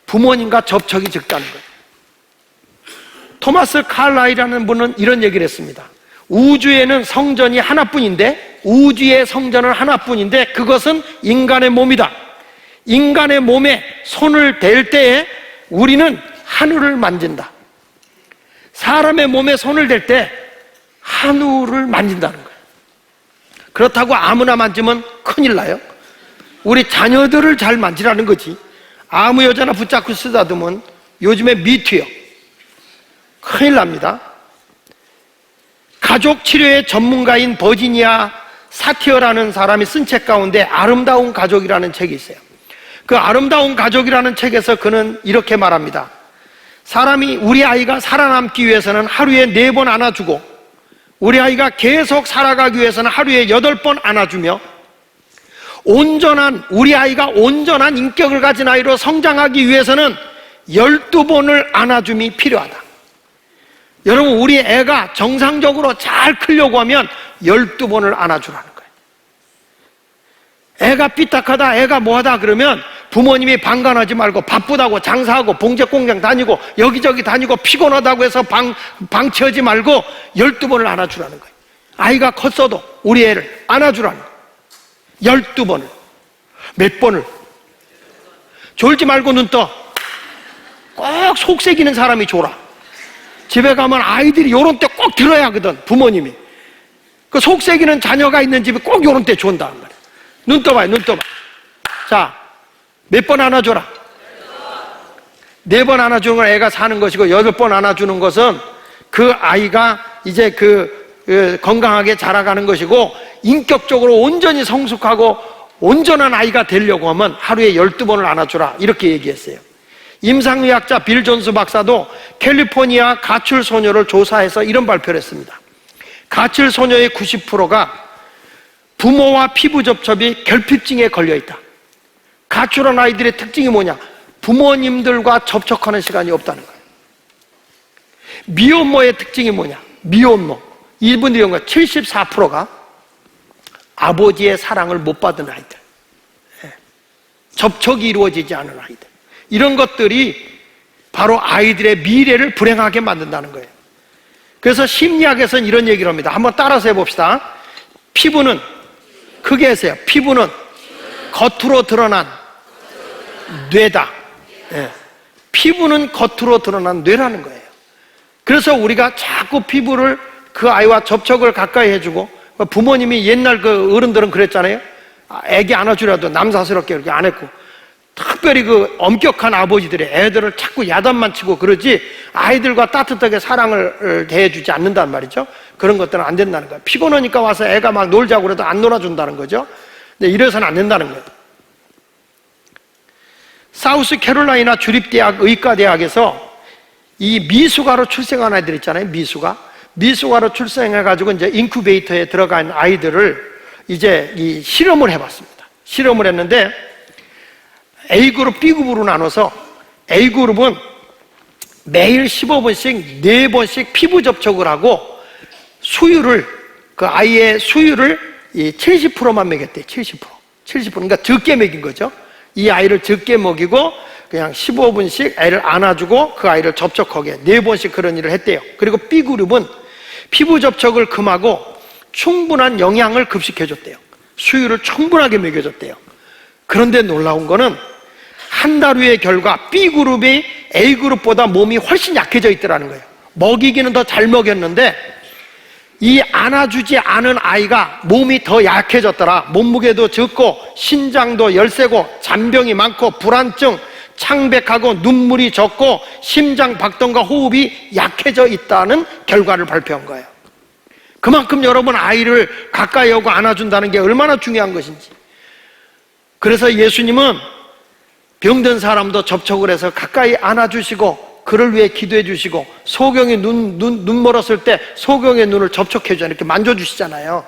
부모님과 접촉이 적다는 거예요. 토마스 칼라이라는 분은 이런 얘기를 했습니다. 우주에는 성전이 하나뿐인데, 우주의 성전은 하나뿐인데 그것은 인간의 몸이다. 인간의 몸에 손을 댈 때에 우리는 하늘을 만진다. 사람의 몸에 손을 댈 때 하늘을 만진다는 거예요. 그렇다고 아무나 만지면 큰일 나요. 우리 자녀들을 잘 만지라는 거지. 아무 여자나 붙잡고 쓰다듬으면 요즘에 미투요. 큰일 납니다. 가족 치료의 전문가인 버지니아 사티어라는 사람이 쓴 책 가운데 아름다운 가족이라는 책이 있어요. 그 아름다운 가족이라는 책에서 그는 이렇게 말합니다. 우리 아이가 살아남기 위해서는 하루에 4번 안아주고, 우리 아이가 계속 살아가기 위해서는 하루에 8번 안아주며, 우리 아이가 온전한 인격을 가진 아이로 성장하기 위해서는 12번을 안아줌이 필요하다. 여러분, 우리 애가 정상적으로 잘 크려고 하면 12번을 안아주라는 거예요. 애가 삐딱하다, 애가 뭐하다 그러면 부모님이 방관하지 말고 바쁘다고 장사하고 봉제공장 다니고 여기저기 다니고 피곤하다고 해서 방치하지 말고 12번을 안아주라는 거예요. 아이가 컸어도 우리 애를 안아주라는 거예요. 12번을. 몇 번을? 졸지 말고 눈 떠. 꼭 속삭이는 사람이 졸아. 집에 가면 아이들이 요런 때 꼭 들어야 하거든, 부모님이. 그 속삭이는 자녀가 있는 집에 꼭 요런 때 존다. 눈 떠봐요, 눈 떠봐. 자, 몇 번 안아줘라? 4번 안아주는 건 애가 사는 것이고, 8번 안아주는 것은 그 아이가 이제 건강하게 자라가는 것이고, 인격적으로 온전히 성숙하고 온전한 아이가 되려고 하면 하루에 12번을 안아주라. 이렇게 얘기했어요. 임상의학자 빌 존스 박사도 캘리포니아 가출 소녀를 조사해서 이런 발표를 했습니다. 가출 소녀의 90%가 부모와 피부 접촉이 결핍증에 걸려 있다. 가출한 아이들의 특징이 뭐냐? 부모님들과 접촉하는 시간이 없다는 거예요. 미혼모의 특징이 뭐냐? 미혼모. 이분들이 74%가 아버지의 사랑을 못 받은 아이들. 접촉이 이루어지지 않은 아이들. 이런 것들이 바로 아이들의 미래를 불행하게 만든다는 거예요. 그래서 심리학에서는 이런 얘기를 합니다. 한번 따라서 해봅시다. 피부는, 크게 하세요. 피부는 겉으로 드러난 뇌다. 피부는 겉으로 드러난 뇌라는 거예요. 그래서 우리가 자꾸 피부를 그 아이와 접촉을 가까이 해주고, 부모님이 옛날 그 어른들은 그랬잖아요. 애기 안아주려도 남사스럽게 이렇게 안 했고, 특별히 그 엄격한 아버지들이 애들을 자꾸 야단만 치고 그러지 아이들과 따뜻하게 사랑을 대해주지 않는단 말이죠. 그런 것들은 안 된다는 거예요. 피곤하니까 와서 애가 막 놀자고 그래도 안 놀아준다는 거죠. 근데 이래서는 안 된다는 거예요. 사우스 캐롤라이나 주립대학 의과대학에서 이 미숙아로 출생한 아이들 있잖아요. 미숙아로 출생해가지고 이제 인큐베이터에 들어간 아이들을 이제 이 실험을 해봤습니다. 실험을 했는데 A그룹, B그룹으로 나눠서 A그룹은 매일 15분씩 4번씩 피부 접촉을 하고 수유를 그 아이의 수유를 70%만 먹였대요. 70%. 그러니까 적게 먹인 거죠. 이 아이를 적게 먹이고 그냥 15분씩 애를 안아주고 그 아이를 접촉하게 4번씩 그런 일을 했대요. 그리고 B그룹은 피부 접촉을 금하고 충분한 영양을 급식해줬대요. 수유를 충분하게 먹여줬대요. 그런데 놀라운 거는 한 달 후의 결과 B그룹이 A그룹보다 몸이 훨씬 약해져 있더라는 거예요. 먹이기는 더 잘 먹였는데 이 안아주지 않은 아이가 몸이 더 약해졌더라. 몸무게도 적고 신장도 열세고 잔병이 많고 불안증, 창백하고 눈물이 적고 심장 박동과 호흡이 약해져 있다는 결과를 발표한 거예요. 그만큼 여러분 아이를 가까이 오고 안아준다는 게 얼마나 중요한 것인지. 그래서 예수님은 병든 사람도 접촉을 해서 가까이 안아주시고 그를 위해 기도해 주시고 소경이 눈 멀었을 때 소경의 눈을 접촉해 주잖아요. 이렇게 만져주시잖아요.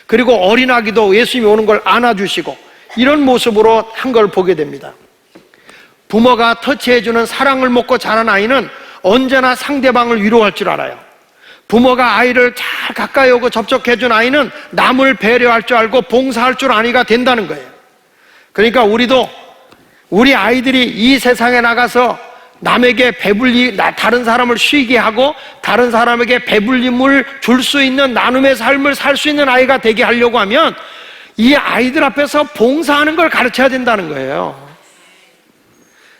그리고 어린아기도 예수님이 오는 걸 안아주시고 이런 모습으로 한 걸 보게 됩니다. 부모가 터치해주는 사랑을 먹고 자란 아이는 언제나 상대방을 위로할 줄 알아요. 부모가 아이를 잘 가까이 오고 접촉해준 아이는 남을 배려할 줄 알고 봉사할 줄 아니가 된다는 거예요. 그러니까 우리도 우리 아이들이 이 세상에 나가서 남에게 다른 사람을 쉬게 하고 다른 사람에게 배불림을 줄 수 있는 나눔의 삶을 살 수 있는 아이가 되게 하려고 하면 이 아이들 앞에서 봉사하는 걸 가르쳐야 된다는 거예요.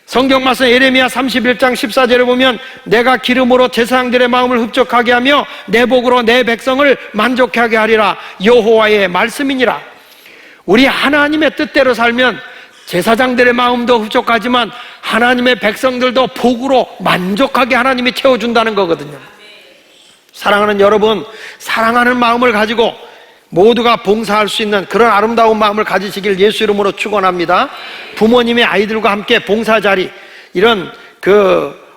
성경 말씀 예레미야 31장 14절에 보면 내가 기름으로 제사장들의 마음을 흡족하게 하며 내 복으로 내 백성을 만족하게 하리라. 여호와의 말씀이니라. 우리 하나님의 뜻대로 살면 제사장들의 마음도 흡족하지만 하나님의 백성들도 복으로 만족하게 하나님이 채워준다는 거거든요. 사랑하는 여러분, 사랑하는 마음을 가지고 모두가 봉사할 수 있는 그런 아름다운 마음을 가지시길 예수 이름으로 축원합니다. 부모님의 아이들과 함께 봉사 자리, 이런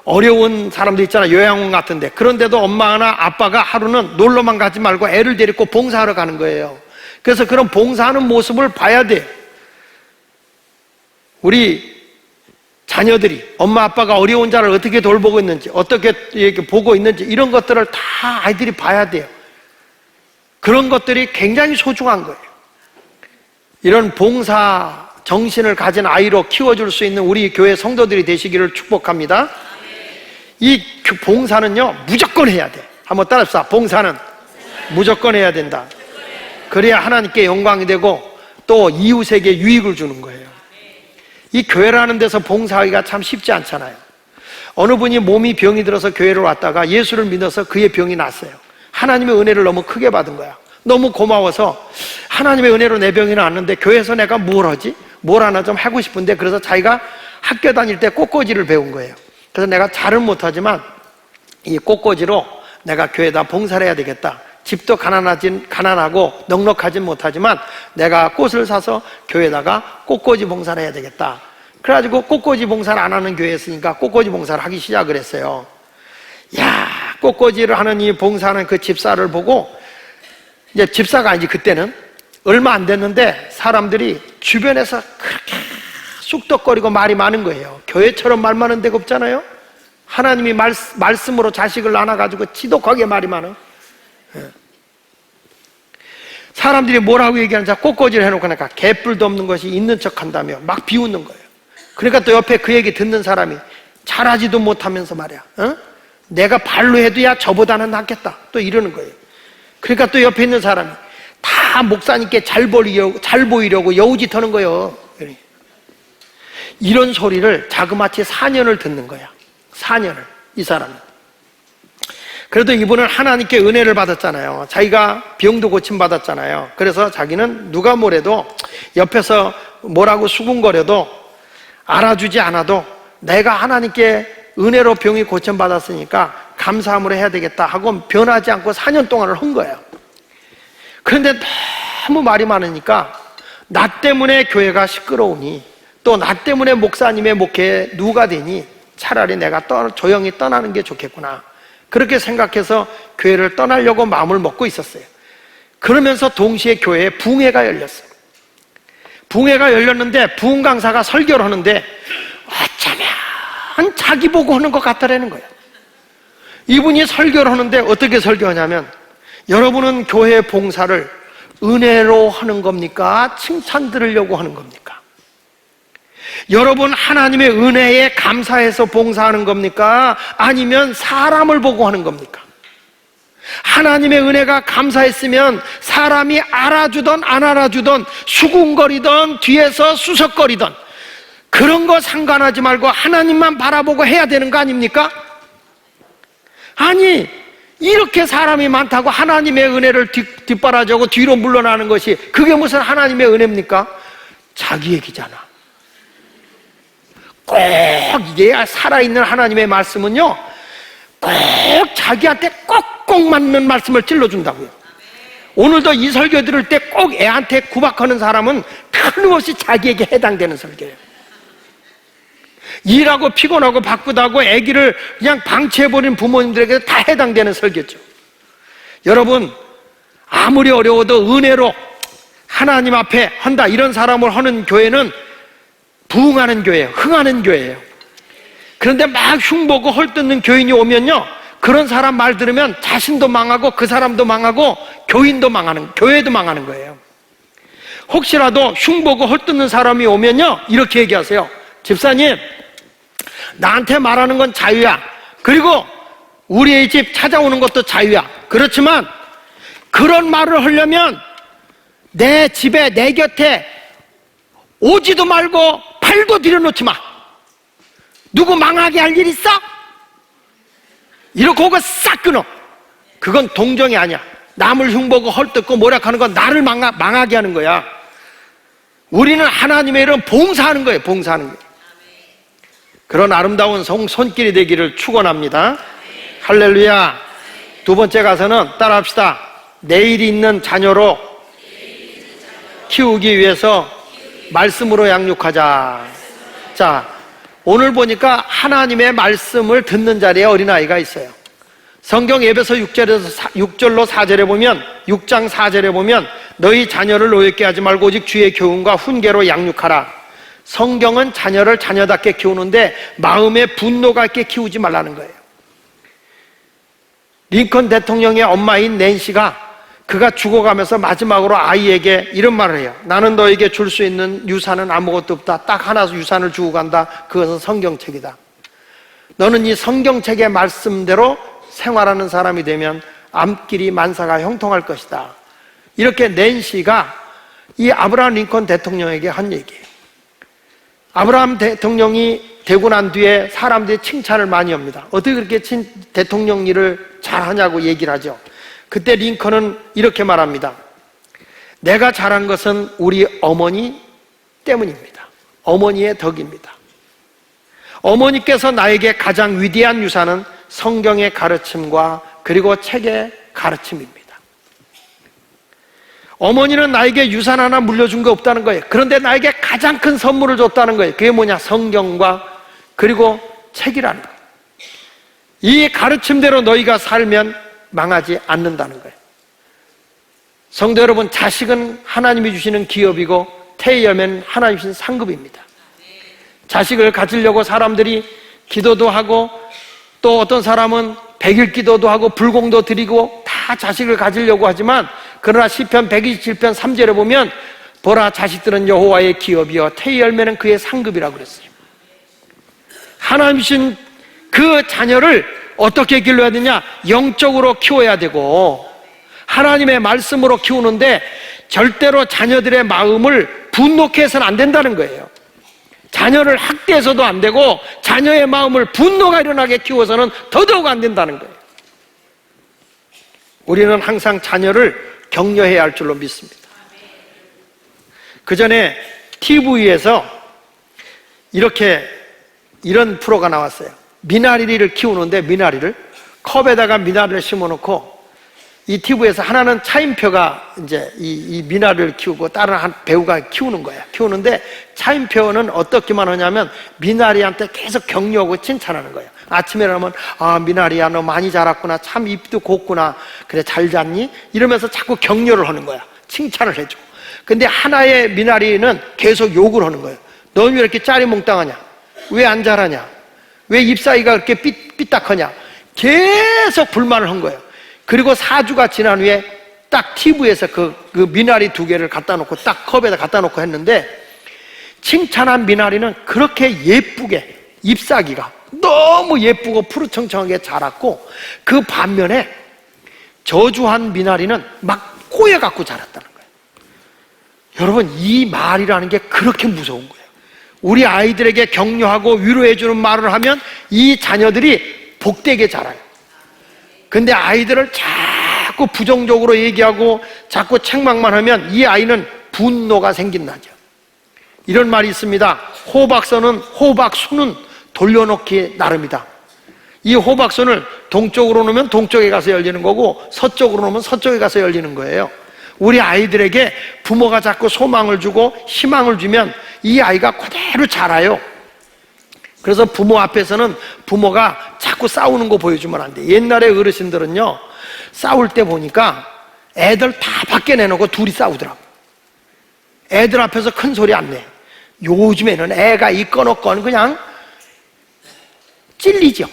어려운 사람들 있잖아요. 요양원 같은데. 그런데도 엄마나 아빠가 하루는 놀러만 가지 말고 애를 데리고 봉사하러 가는 거예요. 그래서 그런 봉사하는 모습을 봐야 돼요. 우리 자녀들이 엄마 아빠가 어려운 자를 어떻게 돌보고 있는지, 어떻게 이렇게 보고 있는지 이런 것들을 다 아이들이 봐야 돼요. 그런 것들이 굉장히 소중한 거예요. 이런 봉사 정신을 가진 아이로 키워줄 수 있는 우리 교회 성도들이 되시기를 축복합니다. 이 봉사는요 무조건 해야 돼. 한번 따라합시다. 봉사는 무조건 해야 된다. 그래야 하나님께 영광이 되고 또 이웃에게 유익을 주는 거예요. 이 교회라는 데서 봉사하기가 참 쉽지 않잖아요. 어느 분이 몸이 병이 들어서 교회를 왔다가 예수를 믿어서 그의 병이 났어요. 하나님의 은혜를 너무 크게 받은 거야. 너무 고마워서 하나님의 은혜로 내 병이 나았는데 교회에서 내가 뭘 하지? 뭘 하나 좀 하고 싶은데, 그래서 자기가 학교 다닐 때 꽃꽂이를 배운 거예요. 그래서 내가 잘은 못하지만 이 꽃꽂이로 내가 교회에다 봉사를 해야 되겠다. 집도 가난하고 넉넉하진 못하지만 내가 꽃을 사서 교회에다가 꽃꽂이 봉사를 해야 되겠다. 그래가지고 꽃꽂이 봉사를 안 하는 교회에 있으니까 꽃꽂이 봉사를 하기 시작을 했어요. 야, 꽃꽂이를 하는 이 봉사하는 그 집사를 보고, 이제 집사가 아니지 그때는, 얼마 안 됐는데 사람들이 주변에서 그렇게 쑥덕거리고 말이 많은 거예요. 교회처럼 말 많은 데가 없잖아요. 하나님이 말씀으로 자식을 나눠가지고 지독하게 말이 많아. 사람들이 뭐라고 얘기하는지 꽃꽂이를 해놓고 나니까 개뿔도 없는 것이 있는 척 한다며 막 비웃는 거예요. 그러니까 또 옆에 그 얘기 듣는 사람이 잘하지도 못하면서 말이야, 내가 발로 해도 야 저보다는 낫겠다 또 이러는 거예요. 그러니까 또 옆에 있는 사람이 다 목사님께 잘 보이려고 여우짓 하는 거예요. 이런 소리를 자그마치 4년을 듣는 거야. 4년을. 이 사람은. 그래도 이분은 하나님께 은혜를 받았잖아요. 자기가 병도 고침받았잖아요. 그래서 자기는 누가 뭐래도 옆에서 뭐라고 수군거려도 알아주지 않아도 내가 하나님께 은혜로 병이 고침받았으니까 감사함으로 해야 되겠다 하고 변하지 않고 4년 동안을 한 거예요. 그런데 너무 말이 많으니까 나 때문에 교회가 시끄러우니 또 나 때문에 목사님의 목회에 누가 되니 차라리 내가 조용히 떠나는 게 좋겠구나. 그렇게 생각해서 교회를 떠나려고 마음을 먹고 있었어요. 그러면서 동시에 교회에 부흥회가 열렸어요. 부흥회가 열렸는데 부흥 강사가 설교를 하는데 어쩌면 자기 보고 하는 것 같더라는 거예요. 이분이 설교를 하는데 어떻게 설교하냐면 여러분은 교회 봉사를 은혜로 하는 겁니까? 칭찬 들으려고 하는 겁니까? 여러분 하나님의 은혜에 감사해서 봉사하는 겁니까? 아니면 사람을 보고 하는 겁니까? 하나님의 은혜가 감사했으면 사람이 알아주던 안 알아주던 수군거리던 뒤에서 수석거리던 그런 거 상관하지 말고 하나님만 바라보고 해야 되는 거 아닙니까? 아니, 이렇게 사람이 많다고 하나님의 은혜를 뒷바라지하고 뒤로 물러나는 것이 그게 무슨 하나님의 은혜입니까? 자기 얘기잖아. 꼭 이게 살아있는 하나님의 말씀은요, 꼭 자기한테 꼭꼭 맞는 말씀을 찔러준다고요. 오늘도 이 설교 들을 때 꼭 애한테 구박하는 사람은 틀림없이 자기에게 해당되는 설교예요. 일하고 피곤하고 바쁘다고 아기를 그냥 방치해버린 부모님들에게 다 해당되는 설교죠. 여러분, 아무리 어려워도 은혜로 하나님 앞에 한다, 이런 사람을 하는 교회는 부흥하는 교회예요. 흥하는 교회예요. 그런데 막 흉보고 헐뜯는 교인이 오면요, 그런 사람 말 들으면 자신도 망하고 그 사람도 망하고 교인도 망하는, 교회도 망하는 거예요. 혹시라도 흉보고 헐뜯는 사람이 오면요, 이렇게 얘기하세요. 집사님, 나한테 말하는 건 자유야. 그리고 우리의 집 찾아오는 것도 자유야. 그렇지만 그런 말을 하려면 내 집에, 내 곁에 오지도 말고 팔도 들여놓지 마. 누구 망하게 할 일 있어? 이렇게 오고 싹 끊어. 그건 동정이 아니야. 남을 흉보고 헐뜯고 모략하는 건 나를 망하게 하는 거야. 우리는 하나님의 일은 봉사하는 거예요. 봉사하는 거예요. 그런 아름다운 손길이 되기를 축원합니다. 할렐루야. 두 번째 가서는 따라합시다. 내일이 있는 자녀로 키우기 위해서 말씀으로 양육하자. 자, 오늘 보니까 하나님의 말씀을 듣는 자리에 어린아이가 있어요. 성경 에베소 6절로 4절에 보면, 6장 4절에 보면 너희 자녀를 노엽게 하지 말고 오직 주의 교훈과 훈계로 양육하라. 성경은 자녀를 자녀답게 키우는데 마음에 분노가 있게 키우지 말라는 거예요. 링컨 대통령의 엄마인 낸시가 그가 죽어가면서 마지막으로 아이에게 이런 말을 해요. 나는 너에게 줄 수 있는 유산은 아무것도 없다. 딱 하나 유산을 주고 간다. 그것은 성경책이다. 너는 이 성경책의 말씀대로 생활하는 사람이 되면 앞길이 만사가 형통할 것이다. 이렇게 낸시가 이 아브라함 링컨 대통령에게 한 얘기예요. 아브라함 대통령이 되고 난 뒤에 사람들이 칭찬을 많이 합니다. 어떻게 그렇게 대통령 일을 잘하냐고 얘기를 하죠. 그때 링컨은 이렇게 말합니다. 내가 잘한 것은 우리 어머니 때문입니다. 어머니의 덕입니다. 어머니께서 나에게 가장 위대한 유산은 성경의 가르침과 그리고 책의 가르침입니다. 어머니는 나에게 유산 하나 물려준 거 없다는 거예요. 그런데 나에게 가장 큰 선물을 줬다는 거예요. 그게 뭐냐? 성경과 그리고 책이라는 거예요. 이 가르침대로 너희가 살면 망하지 않는다는 거예요. 성도 여러분, 자식은 하나님이 주시는 기업이고 태의 열매는 하나님이 주신 상급입니다. 자식을 가지려고 사람들이 기도도 하고 또 어떤 사람은 백일 기도도 하고 불공도 드리고 다 자식을 가지려고 하지만, 그러나 시편 127편 3절에 보면 보라, 자식들은 여호와의 기업이요 태의 열매는 그의 상급이라고 그랬어요. 하나님 주신 그 자녀를 어떻게 길러야 되냐? 영적으로 키워야 되고 하나님의 말씀으로 키우는데 절대로 자녀들의 마음을 분노케 해서는 안 된다는 거예요. 자녀를 학대해서도 안 되고 자녀의 마음을 분노가 일어나게 키워서는 더더욱 안 된다는 거예요. 우리는 항상 자녀를 격려해야 할 줄로 믿습니다. 그 전에 TV에서 이런 프로가 나왔어요. 미나리를 키우는데 미나리를 컵에다가 미나리를 심어놓고 이 TV에서 하나는 차인표가 이제 이 미나리를 키우고 다른 한 배우가 키우는 거야. 키우는데 차인표는 어떻게만 하냐면 미나리한테 계속 격려하고 칭찬하는 거예요. 아침에 일어나면 미나리야 너 많이 자랐구나, 참 잎도 곱구나, 그래 잘 잤니? 이러면서 자꾸 격려를 하는 거야. 칭찬을 해줘. 근데 하나의 미나리는 계속 욕을 하는 거예요. 넌 왜 이렇게 짜리몽땅하냐? 왜 안 자라냐? 왜 잎사귀가 그렇게 삐딱하냐? 계속 불만을 한 거예요. 그리고 4주가 지난 후에 딱 TV에서 그 미나리 2개를 갖다 놓고 딱 컵에다 갖다 놓고 했는데, 칭찬한 미나리는 그렇게 예쁘게, 잎사귀가 너무 예쁘고 푸르청청하게 자랐고, 그 반면에 저주한 미나리는 막 꼬여갖고 자랐다는 거예요. 여러분, 이 말이라는 게 그렇게 무서운 거예요. 우리 아이들에게 격려하고 위로해주는 말을 하면 이 자녀들이 복되게 자라요. 근데 아이들을 자꾸 부정적으로 얘기하고 자꾸 책망만 하면 이 아이는 분노가 생긴다죠. 이런 말이 있습니다. 호박순은 돌려놓기 나름이다. 이 호박순을 동쪽으로 놓으면 동쪽에 가서 열리는 거고, 서쪽으로 놓으면 서쪽에 가서 열리는 거예요. 우리 아이들에게 부모가 자꾸 소망을 주고 희망을 주면 이 아이가 그대로 자라요. 그래서 부모 앞에서는 부모가 자꾸 싸우는 거 보여주면 안 돼. 옛날에 어르신들은요, 싸울 때 보니까 애들 다 밖에 내놓고 둘이 싸우더라고. 애들 앞에서 큰 소리 안 내. 요즘에는 애가 있건 없건 그냥 찔리죠.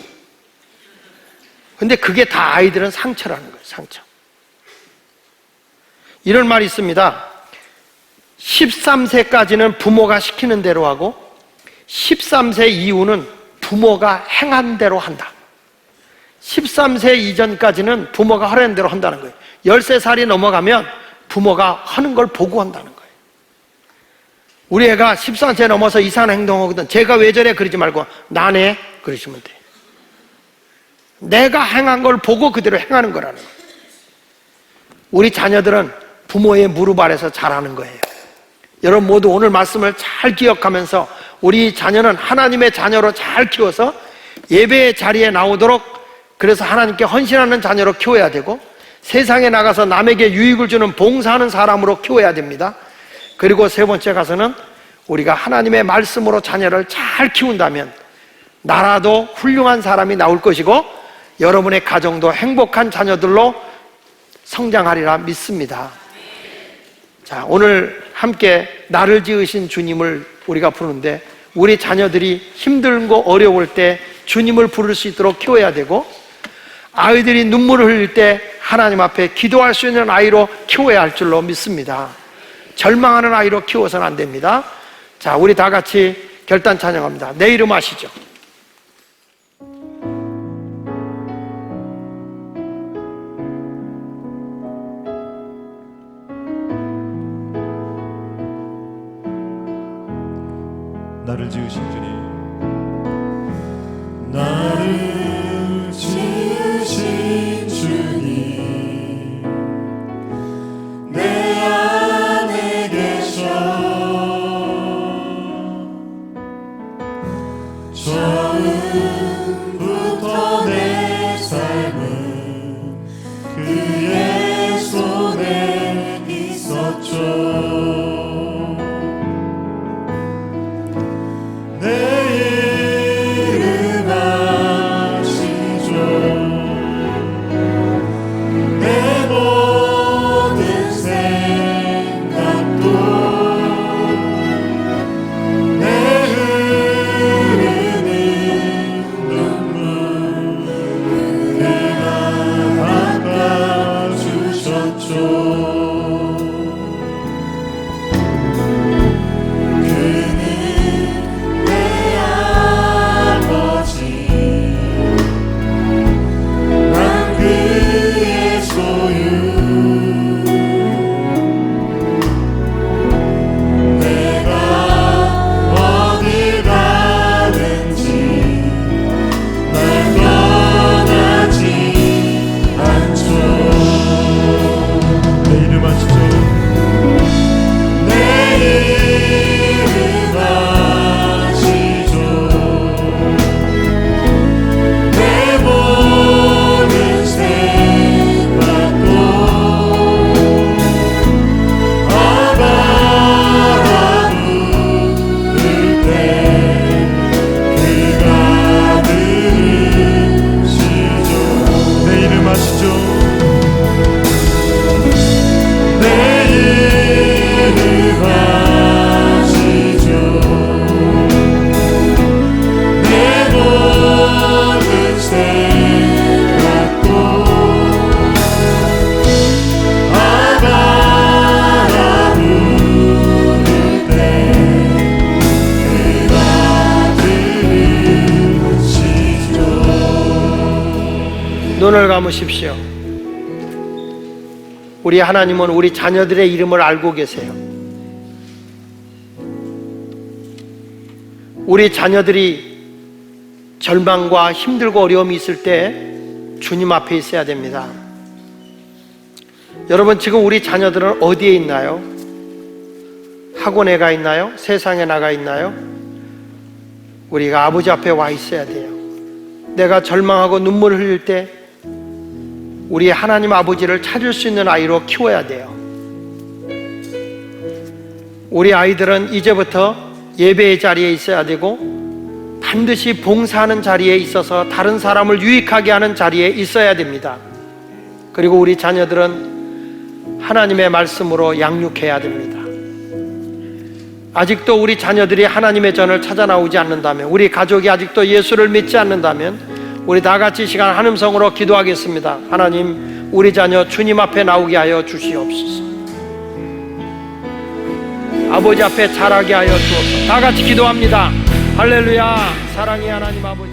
근데 그게 다 아이들은 상처라는 거예요. 상처. 이런 말이 있습니다. 13세까지는 부모가 시키는 대로 하고 13세 이후는 부모가 행한 대로 한다. 13세 이전까지는 부모가 하라는 대로 한다는 거예요. 13살이 넘어가면 부모가 하는 걸 보고 한다는 거예요. 우리 애가 13세 넘어서 이상한 행동하거든. 제가 왜 저래 그러지 말고 나네 그러시면 돼요. 내가 행한 걸 보고 그대로 행하는 거라는 거예요. 우리 자녀들은 부모의 무릎 아래서 자라는 거예요. 여러분 모두 오늘 말씀을 잘 기억하면서 우리 자녀는 하나님의 자녀로 잘 키워서 예배의 자리에 나오도록, 그래서 하나님께 헌신하는 자녀로 키워야 되고, 세상에 나가서 남에게 유익을 주는 봉사하는 사람으로 키워야 됩니다. 그리고 세 번째 가서는 우리가 하나님의 말씀으로 자녀를 잘 키운다면 나라도 훌륭한 사람이 나올 것이고 여러분의 가정도 행복한 자녀들로 성장하리라 믿습니다. 자, 오늘 함께 나를 지으신 주님을 우리가 부르는데, 우리 자녀들이 힘들고 어려울 때 주님을 부를 수 있도록 키워야 되고, 아이들이 눈물을 흘릴 때 하나님 앞에 기도할 수 있는 아이로 키워야 할 줄로 믿습니다. 절망하는 아이로 키워서는 안 됩니다. 자, 우리 다 같이 결단 찬양합니다. 내 이름 아시죠? 나를 지으신 주님, 나를 지으신 주님, 내 안에 계셔. 처음부터 내 삶은 그의 손에 있었죠. 내 이름 눈을 감으십시오. 우리 하나님은 우리 자녀들의 이름을 알고 계세요. 우리 자녀들이 절망과 힘들고 어려움이 있을 때 주님 앞에 있어야 됩니다. 여러분, 지금 우리 자녀들은 어디에 있나요? 학원에 가 있나요? 세상에 나가 있나요? 우리가 아버지 앞에 와 있어야 돼요. 내가 절망하고 눈물을 흘릴 때 우리 하나님 아버지를 찾을 수 있는 아이로 키워야 돼요. 우리 아이들은 이제부터 예배의 자리에 있어야 되고 반드시 봉사하는 자리에 있어서 다른 사람을 유익하게 하는 자리에 있어야 됩니다. 그리고 우리 자녀들은 하나님의 말씀으로 양육해야 됩니다. 아직도 우리 자녀들이 하나님의 전을 찾아 나오지 않는다면, 우리 가족이 아직도 예수를 믿지 않는다면 우리 다 같이 시간 한음성으로 기도하겠습니다. 하나님, 우리 자녀 주님 앞에 나오게 하여 주시옵소서. 아버지 앞에 자라게 하여 주옵소서. 다 같이 기도합니다. 할렐루야. 사랑의 하나님 아버지,